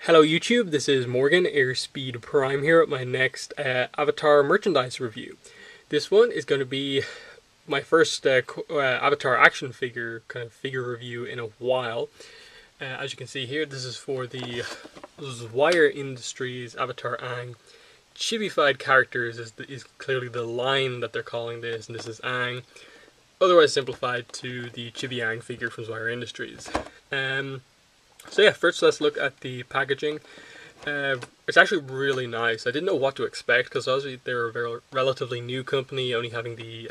Hello YouTube, this is Morgan, Airspeed Prime here at my next Avatar merchandise review. This one is going to be my first Avatar action figure review in a while. As you can see here, this is for the Zwyer Industries Avatar Aang. Chibified characters is clearly the line that they're calling this, and this is Aang, otherwise simplified to the Chibi Aang figure from Zwyer Industries. So yeah, first let's look at the packaging. It's actually really nice. I didn't know what to expect because obviously they're a very relatively new company, only having the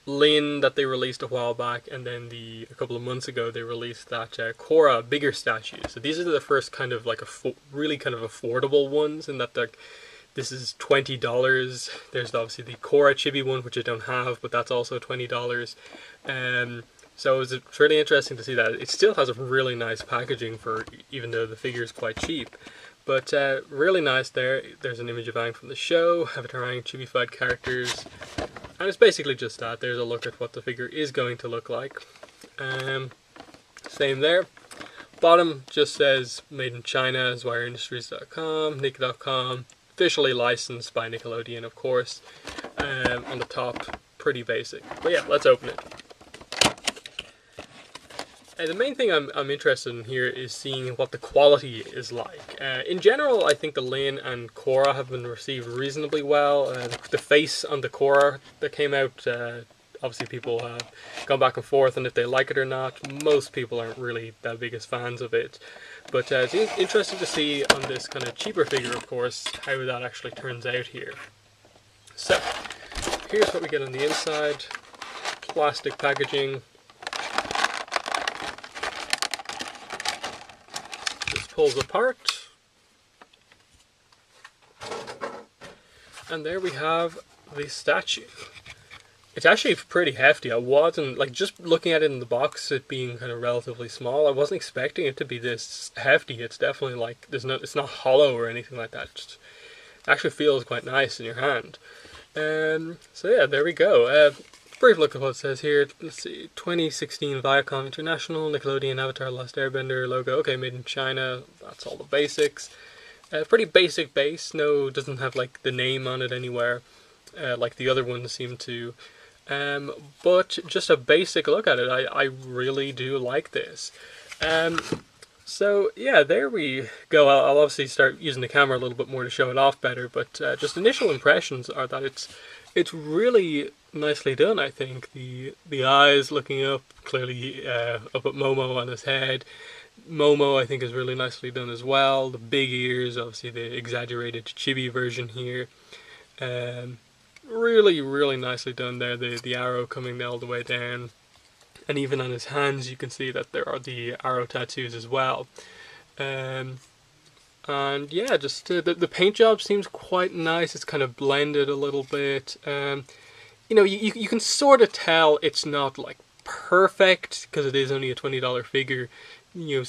Lin that they released a while back, and then a couple of months ago they released that Korra bigger statue. So these are the first kind of like really kind of affordable ones, in that this is $20. There's obviously the Korra Chibi one, which I don't have, but that's also $20. So it's really interesting to see that it still has a really nice packaging even though the figure is quite cheap. But really nice there. There's an image of Aang from the show, Avatar Aang Chibified characters, and it's basically just that. There's a look at what the figure is going to look like. Same there. Bottom just says Made in China, ZwyerIndustries.com, Nick.com, officially licensed by Nickelodeon, of course. On the top, pretty basic. But yeah, let's open it. The main thing I'm interested in here is seeing what the quality is like. In general, I think the Lin and Korra have been received reasonably well. The face on the Korra that came out, obviously people have gone back and forth on if they like it or not. Most people aren't really the biggest fans of it. But it's interesting to see on this kind of cheaper figure, of course, how that actually turns out here. So, here's what we get on the inside. Plastic packaging. Pulls apart, and there we have the statue. It's actually pretty hefty. I wasn't, like, just looking at it in the box, it being kind of relatively small, I wasn't expecting it to be this hefty. It's definitely like, it's not hollow or anything like that. It actually feels quite nice in your hand. So yeah, there we go. Brief look at what it says here. Let's see, 2016 Viacom International, Nickelodeon Avatar Last Airbender logo. Okay, made in China. That's all the basics. Pretty basic base. No, doesn't have like the name on it anywhere, like the other ones seem to. But just a basic look at it. I really do like this. So yeah, there we go. I'll obviously start using the camera a little bit more to show it off better. But just initial impressions are that it's really nicely done. I think the eyes looking up, clearly up at Momo on his head. Momo I think is really nicely done as well. The big ears, obviously the exaggerated chibi version here. Really nicely done there. The arrow coming all the way down, and even on his hands you can see that there are the arrow tattoos as well. And yeah, just the paint job seems quite nice. It's kind of blended a little bit. You know, you can sort of tell it's not like perfect because it is only a $20 figure. You know,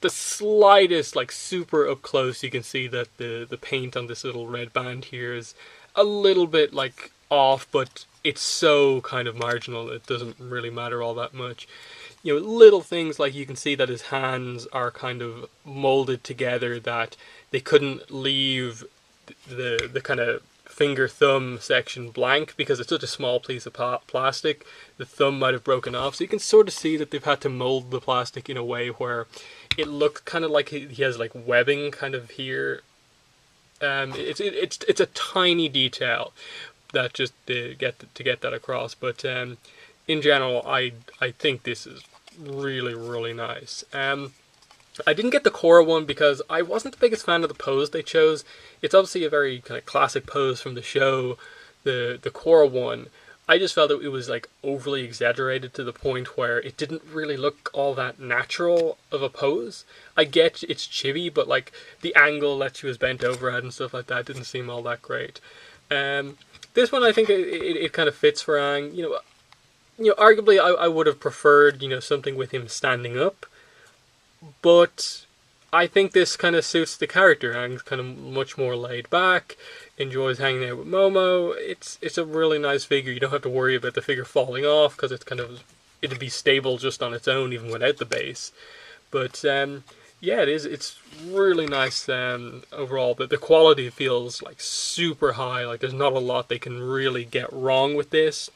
the slightest, like super up close, you can see that the paint on this little red band here is a little bit like off, but it's so kind of marginal it doesn't really matter all that much. You know, little things like you can see that his hands are kind of molded together, that they couldn't leave the kind of finger thumb section blank because it's such a small piece of plastic. The thumb might have broken off, so you can sort of see that they've had to mold the plastic in a way where it looks kind of like he has like webbing kind of here. It's a tiny detail that just to get that across, but in general I think this is really nice. I didn't get the Korra one because I wasn't the biggest fan of the pose they chose. It's obviously a very kind of classic pose from the show, the Korra one. I just felt that it was like overly exaggerated to the point where it didn't really look all that natural of a pose. I get it's chibi, but like the angle that she was bent over at and stuff like that didn't seem all that great. This one I think it kind of fits for Aang. You know, arguably I would have preferred, you know, something with him standing up. But I think this kind of suits the character. Aang's kind of much more laid back, enjoys hanging out with Momo. It's a really nice figure. You don't have to worry about the figure falling off because it'd be stable just on its own even without the base. But yeah, it is. It's really nice overall. But the quality feels like super high. Like there's not a lot they can really get wrong with this.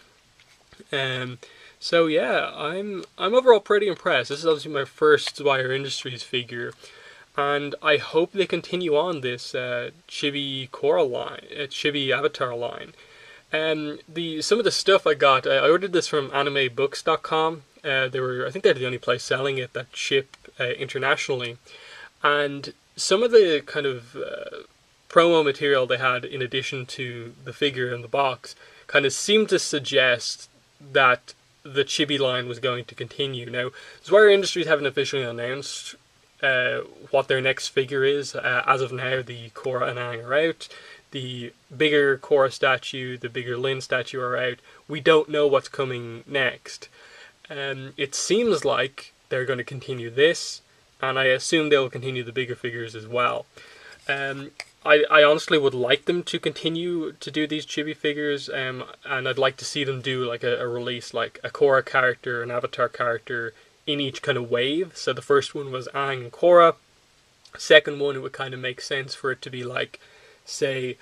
Um, so yeah, I'm overall pretty impressed. This is obviously my first Zwyer Industries figure, and I hope they continue on this Chibi Korra line, Chibi Avatar line. The some of the stuff I got, I ordered this from AnimeBooks.com. I think they're the only place selling it that ship internationally, and some of the kind of promo material they had in addition to the figure in the box kind of seemed to suggest that the Chibi line was going to continue. Now, Zwyer Industries haven't officially announced what their next figure is. As of now, the Korra and Aang are out. The bigger Korra statue, the bigger Lin statue are out. We don't know what's coming next. It seems like they're going to continue this, and I assume they'll continue the bigger figures as well. I honestly would like them to continue to do these chibi figures, and I'd like to see them do like a release, like a Korra character, an Avatar character in each kind of wave. So the first one was Aang and Korra. Second one, it would kind of make sense for it to be like, say,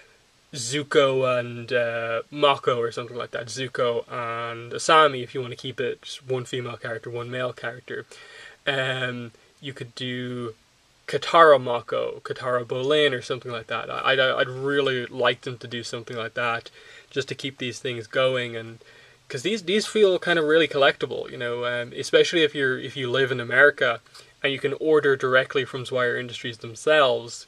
Zuko and Mako or something like that. Zuko and Asami, if you want to keep it just one female character, one male character. You could do Katara Mako, Katara Bolin, or something like that. I'd really like them to do something like that, just to keep these things going, and because these feel kind of really collectible, you know, especially if you live in America and you can order directly from Zwyer Industries themselves.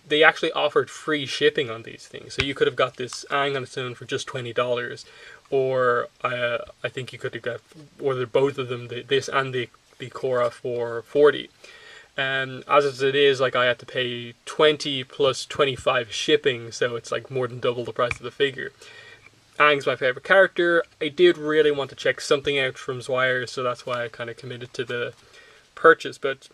They actually offered free shipping on these things, so you could have got this Aang on its own for just $20, or I think you could have got ordered both of them, this and the Korra, for $40. As it is, like I had to pay $20 plus $25 shipping, so it's like more than double the price of the figure. Aang's my favorite character. I did really want to check something out from Zwyer, so that's why I kind of committed to the purchase. But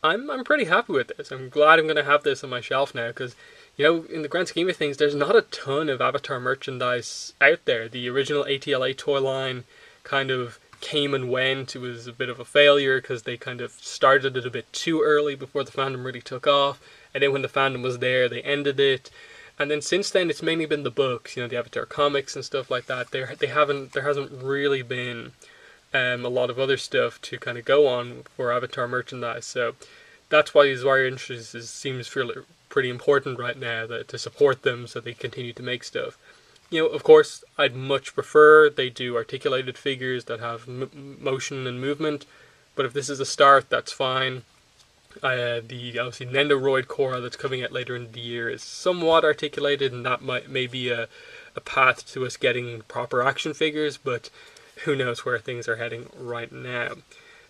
I'm pretty happy with this. I'm glad I'm going to have this on my shelf now, because, you know, in the grand scheme of things, there's not a ton of Avatar merchandise out there. The original ATLA toy line kind of came and went. It was a bit of a failure because they kind of started it a bit too early before the fandom really took off, and then when the fandom was there, they ended it. And then since then, it's mainly been the books, you know, the Avatar comics and stuff like that. There hasn't really been a lot of other stuff to kind of go on for Avatar merchandise. So that's why Zwyer Industries seems pretty important right now, to support them so they continue to make stuff. You know, of course, I'd much prefer they do articulated figures that have motion and movement, but if this is a start, that's fine. The obviously Nendoroid Korra that's coming out later in the year is somewhat articulated, and that may be a path to us getting proper action figures, but who knows where things are heading right now.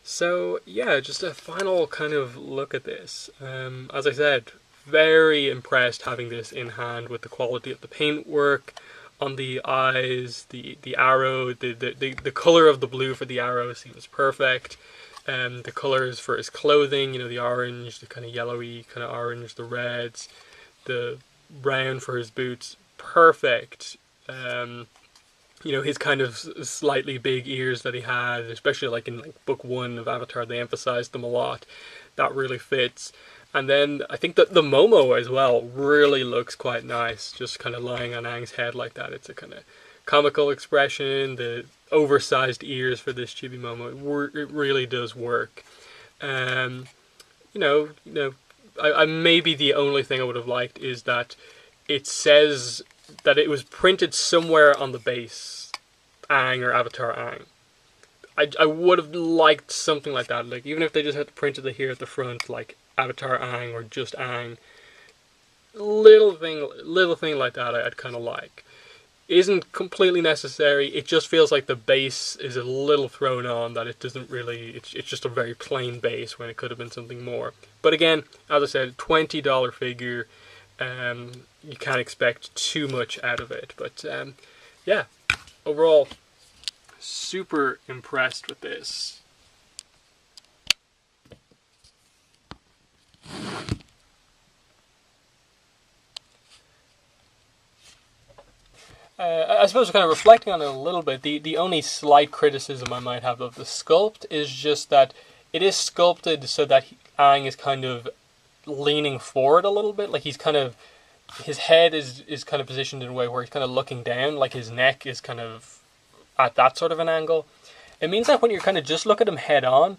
So yeah, just a final kind of look at this. As I said, very impressed having this in hand with the quality of the paintwork on the eyes, the arrow, the color of the blue for the arrow seems perfect. The colors for his clothing, you know, the orange, the kind of yellowy kind of orange, the reds, the brown for his boots, perfect. You know, his kind of slightly big ears that he had, especially like in like book 1 of Avatar, they emphasized them a lot. That really fits. And then I think that the Momo as well really looks quite nice, just kind of lying on Aang's head like that. It's a kind of comical expression. The oversized ears for this Chibi Momo, it really does work. You know, I maybe the only thing I would have liked is that it says that it was printed somewhere on the base, Aang or Avatar Aang. I would have liked something like that, like even if they just had to print it here at the front, like Avatar Aang or just Aang. Little thing like that I'd kind of like. Isn't completely necessary. It just feels like the base is a little thrown on, that it doesn't really, it's just a very plain base when it could have been something more. But again, as I said, $20 figure, you can't expect too much out of it. But yeah, overall, super impressed with this. I suppose kind of reflecting on it a little bit, the only slight criticism I might have of the sculpt is just that it is sculpted so that Aang is kind of leaning forward a little bit, like he's kind of, his head is kind of positioned in a way where he's kind of looking down, like his neck is kind of at that sort of an angle. It means that when you're kind of just look at him head on,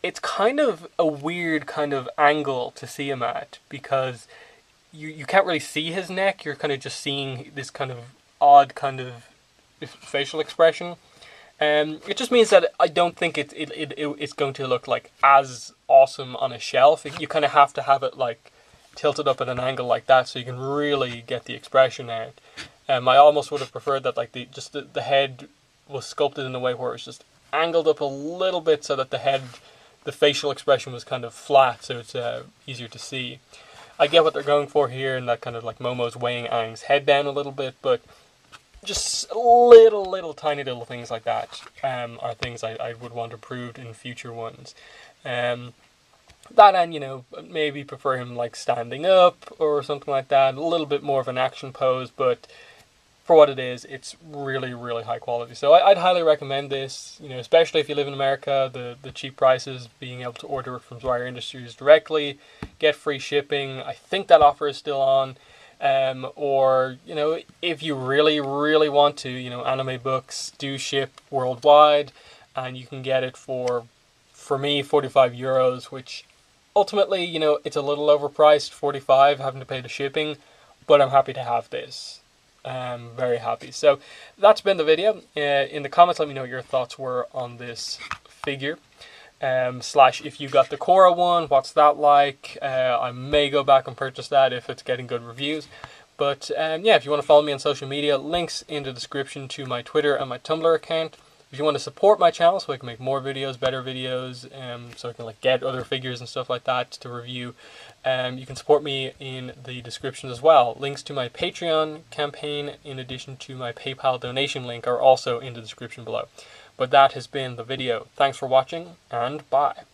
it's kind of a weird kind of angle to see him at, because you can't really see his neck, you're kind of just seeing this kind of odd kind of facial expression. It just means that I don't think it's going to look like as awesome on a shelf. You kind of have to have it like tilted up at an angle like that so you can really get the expression out. I almost would have preferred that like the head was sculpted in a way where it was just angled up a little bit so that the facial expression was kind of flat, so it's easier to see. I get what they're going for here, and that kind of like Momo's weighing Aang's head down a little bit, but just little tiny little things like that are things I would want improved in future ones. That, and you know, maybe prefer him like standing up or something like that, a little bit more of an action pose, but for what it is, it's really high quality. So I'd highly recommend this, you know, especially if you live in America. The cheap prices, being able to order it from Zwyer Industries directly, get free shipping. I think that offer is still on. Or, you know, if you really want to, you know, anime books do ship worldwide, and you can get it for me, 45 euros, which ultimately, you know, it's a little overpriced, 45, having to pay the shipping, but I'm happy to have this. Very happy. So that's been the video. In the comments, let me know what your thoughts were on this figure. Slash, if you got the Korra one, what's that like? I may go back and purchase that if it's getting good reviews. But yeah, if you want to follow me on social media, links in the description to my Twitter and my Tumblr account. If you want to support my channel so I can make more videos, better videos, so I can like get other figures and stuff like that to review, you can support me in the description as well. Links to my Patreon campaign in addition to my PayPal donation link are also in the description below. But that has been the video. Thanks for watching, and bye.